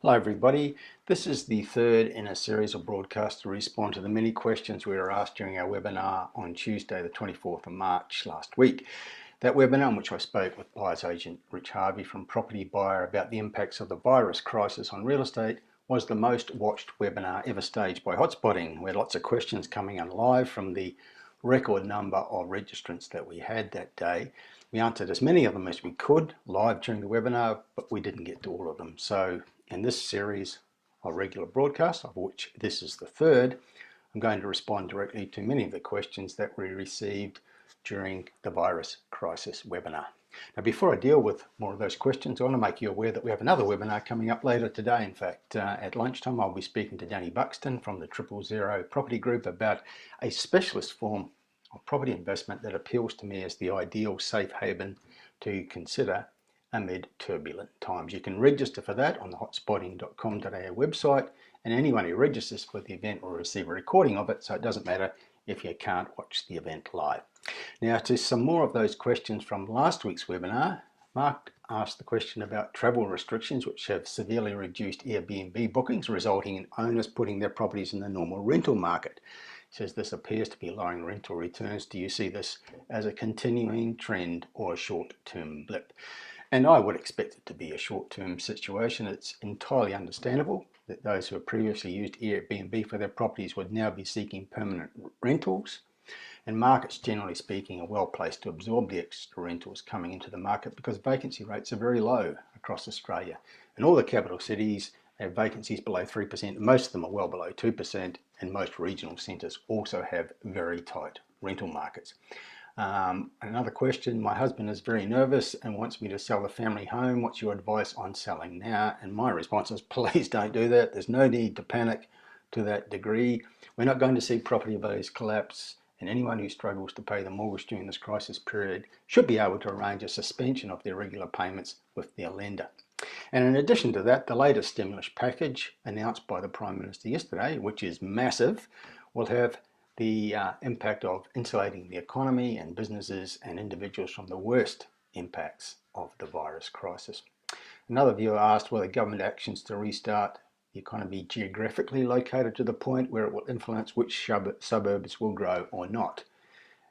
Hello everybody, this is the third in a series of broadcasts to respond to the many questions we were asked during our webinar on Tuesday the 24th of March last week. That webinar in which I spoke with buyer's agent Rich Harvey from Property Buyer about the impacts of the virus crisis on real estate was the most watched webinar ever staged by Hotspotting. We had lots of questions coming in live from the record number of registrants that we had that day. We answered as many of them as we could live during the webinar, but we didn't get to all of them. So in this series of regular broadcasts, of which this is the third, I'm going to respond directly to many of the questions that we received during the virus crisis webinar. Now, before I deal with more of those questions, I want to make you aware that we have another webinar coming up later today. In fact, at lunchtime, I'll be speaking to Danny Buxton from the 000 Property Group about a specialist form of property investment that appeals to me as the ideal safe haven to consider amid turbulent times. You can register for that on the hotspotting.com.au website, and anyone who registers for the event will receive a recording of it, so it doesn't matter if you can't watch the event live. Now, to some more of those questions from last week's webinar, Mark asked the question about travel restrictions which have severely reduced Airbnb bookings, resulting in owners putting their properties in the normal rental market. He says this appears to be lowering rental returns. Do you see this as a continuing trend or a short-term blip? And I would expect it to be a short-term situation. It's entirely understandable that those who have previously used Airbnb for their properties would now be seeking permanent rentals. And markets, generally speaking, are well placed to absorb the extra rentals coming into the market because vacancy rates are very low across Australia. In all the capital cities, they have vacancies below 3%. Most of them are well below 2%, and most regional centres also have very tight rental markets. Another question, my husband is very nervous and wants me to sell the family home. What's your advice on selling now? And my response is, please don't do that. There's no need to panic to that degree. We're not going to see property values collapse, and anyone who struggles to pay the mortgage during this crisis period should be able to arrange a suspension of their regular payments with their lender. And in addition to that, the latest stimulus package announced by the Prime Minister yesterday, which is massive, will have the impact of insulating the economy and businesses and individuals from the worst impacts of the virus crisis. Another viewer asked whether government actions to restart the economy geographically located to the point where it will influence which suburbs will grow or not.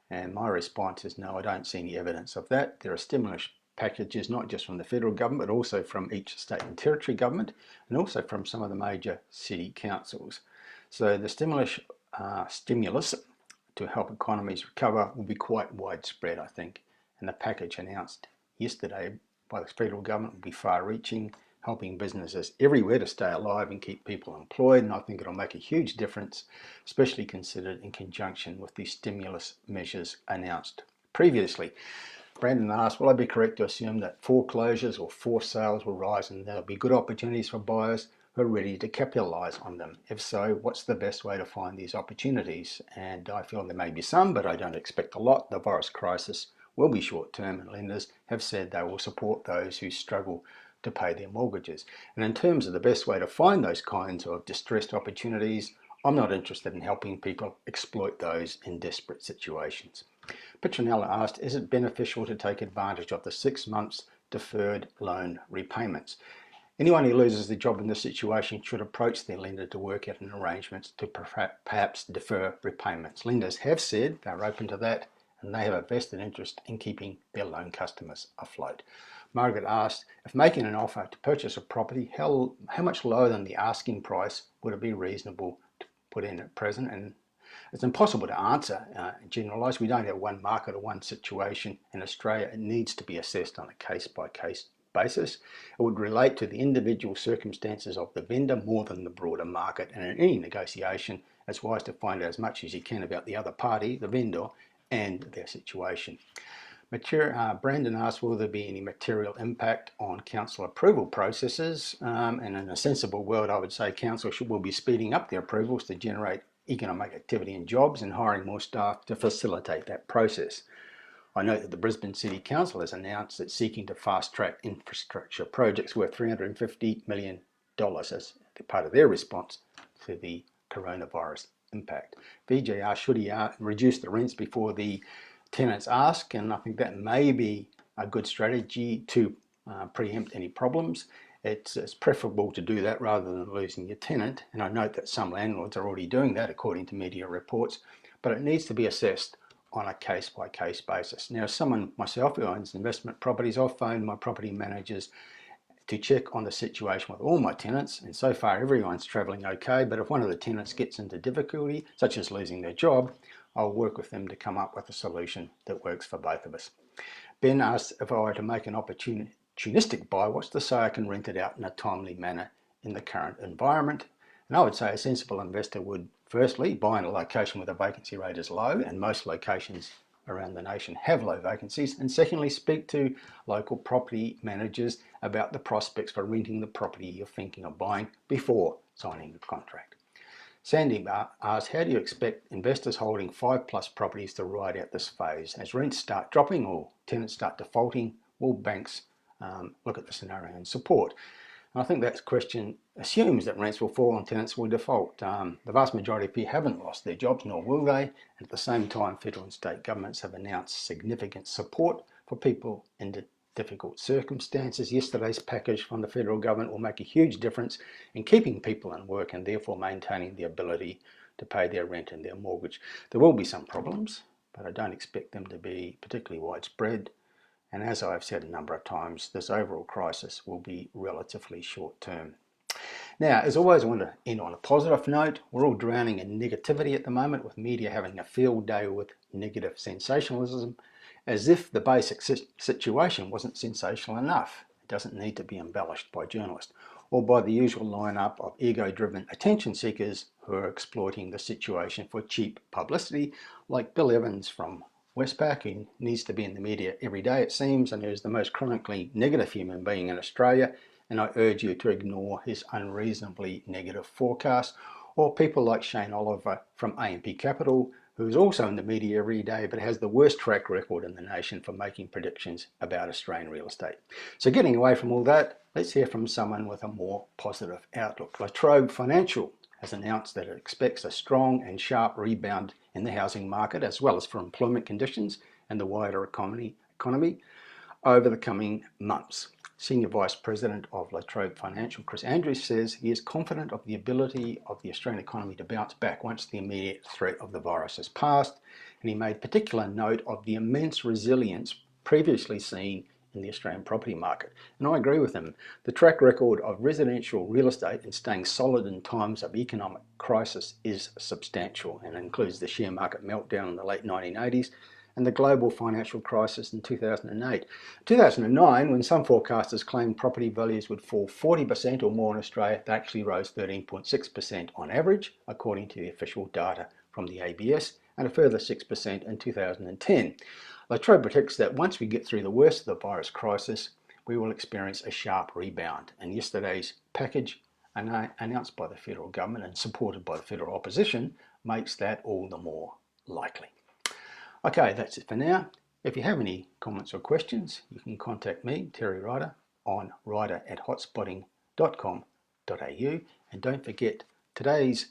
And my response is no, I don't see any evidence of that. There are stimulus packages not just from the federal government, but also from each state and territory government, and also from some of the major city councils. So the stimulus to help economies recover will be quite widespread, I think. And the package announced yesterday by the federal government will be far-reaching, helping businesses everywhere to stay alive and keep people employed. And I think it'll make a huge difference, especially considered in conjunction with the stimulus measures announced previously. Brandon asked, will I be correct to assume that foreclosures or forced sales will rise and there'll be good opportunities for buyers who are ready to capitalise on them? If so, what's the best way to find these opportunities? And I feel there may be some, but I don't expect a lot. The virus crisis will be short-term, and lenders have said they will support those who struggle to pay their mortgages. And in terms of the best way to find those kinds of distressed opportunities, I'm not interested in helping people exploit those in desperate situations. Petronella asked, is it beneficial to take advantage of the 6 months deferred loan repayments? Anyone who loses their job in this situation should approach their lender to work out an arrangement to perhaps defer repayments. Lenders have said they're open to that, and they have a vested interest in keeping their loan customers afloat. Margaret asked, if making an offer to purchase a property, how much lower than the asking price would it be reasonable to put in at present? And it's impossible to answer and generalise. We don't have one market or one situation in Australia. It needs to be assessed on a case-by-case basis. It would relate to the individual circumstances of the vendor more than the broader market. And in any negotiation, it's wise to find out as much as you can about the other party, the vendor, and their situation. Brandon asked, will there be any material impact on council approval processes? And in a sensible world, I would say council will be speeding up their approvals to generate economic activity and jobs and hiring more staff to facilitate that process. I note that the Brisbane City Council has announced it's seeking to fast-track infrastructure projects worth $350 million as part of their response to the coronavirus impact. VJ asked, should he reduce the rents before the tenants ask? And I think that may be a good strategy to preempt any problems. It's preferable to do that rather than losing your tenant, and I note that some landlords are already doing that according to media reports, but it needs to be assessed on a case-by-case basis. Now, as someone myself who owns investment properties, I've phoned my property managers to check on the situation with all my tenants, and so far everyone's travelling okay, but if one of the tenants gets into difficulty, such as losing their job, I'll work with them to come up with a solution that works for both of us. Ben asked if I were to make an opportunistic buy, what's to say I can rent it out in a timely manner in the current environment? And I would say a sensible investor would firstly buy in a location where the vacancy rate is low, and most locations around the nation have low vacancies, and secondly speak to local property managers about the prospects for renting the property you're thinking of buying before signing a contract. Sandy asked, how do you expect investors holding 5+ properties to ride out this phase? As rents start dropping or tenants start defaulting, will banks look at the scenario and support? And I think that question assumes that rents will fall and tenants will default. The vast majority of people haven't lost their jobs, nor will they. And at the same time, federal and state governments have announced significant support for people in difficult circumstances. Yesterday's package from the federal government will make a huge difference in keeping people in work and therefore maintaining the ability to pay their rent and their mortgage. There will be some problems, but I don't expect them to be particularly widespread. And as I've said a number of times, this overall crisis will be relatively short term. Now, as always, I want to end on a positive note. We're all drowning in negativity at the moment, with media having a field day with negative sensationalism, as if the basic situation wasn't sensational enough. It doesn't need to be embellished by journalists or by the usual lineup of ego-driven attention seekers who are exploiting the situation for cheap publicity, like Bill Evans from Westpac, who needs to be in the media every day, it seems, and is the most chronically negative human being in Australia, and I urge you to ignore his unreasonably negative forecast. Or people like Shane Oliver from AMP Capital, who is also in the media every day but has the worst track record in the nation for making predictions about Australian real estate. So getting away from all that, let's hear from someone with a more positive outlook. La Trobe Financial has announced that it expects a strong and sharp rebound in the housing market, as well as for employment conditions and the wider economy over the coming months. Senior Vice President of La Trobe Financial, Chris Andrews, says he is confident of the ability of the Australian economy to bounce back once the immediate threat of the virus has passed, and he made particular note of the immense resilience previously seen in the Australian property market. And I agree with him. The track record of residential real estate in staying solid in times of economic crisis is substantial, and includes the share market meltdown in the late 1980s and the global financial crisis in 2008. 2009, when some forecasters claimed property values would fall 40% or more in Australia, they actually rose 13.6% on average, according to the official data from the ABS, and a further 6% in 2010. La Trobe predicts that once we get through the worst of the virus crisis, we will experience a sharp rebound. And yesterday's package, announced by the federal government and supported by the federal opposition, makes that all the more likely. Okay, that's it for now. If you have any comments or questions, you can contact me, Terry Ryder, on ryder@hotspotting.com.au. And don't forget today's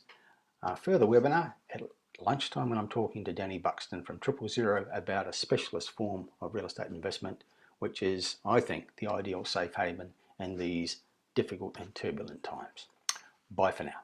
further webinar at lunchtime, when I'm talking to Danny Buxton from 000 about a specialist form of real estate investment, which is, I think, the ideal safe haven in these difficult and turbulent times. Bye for now.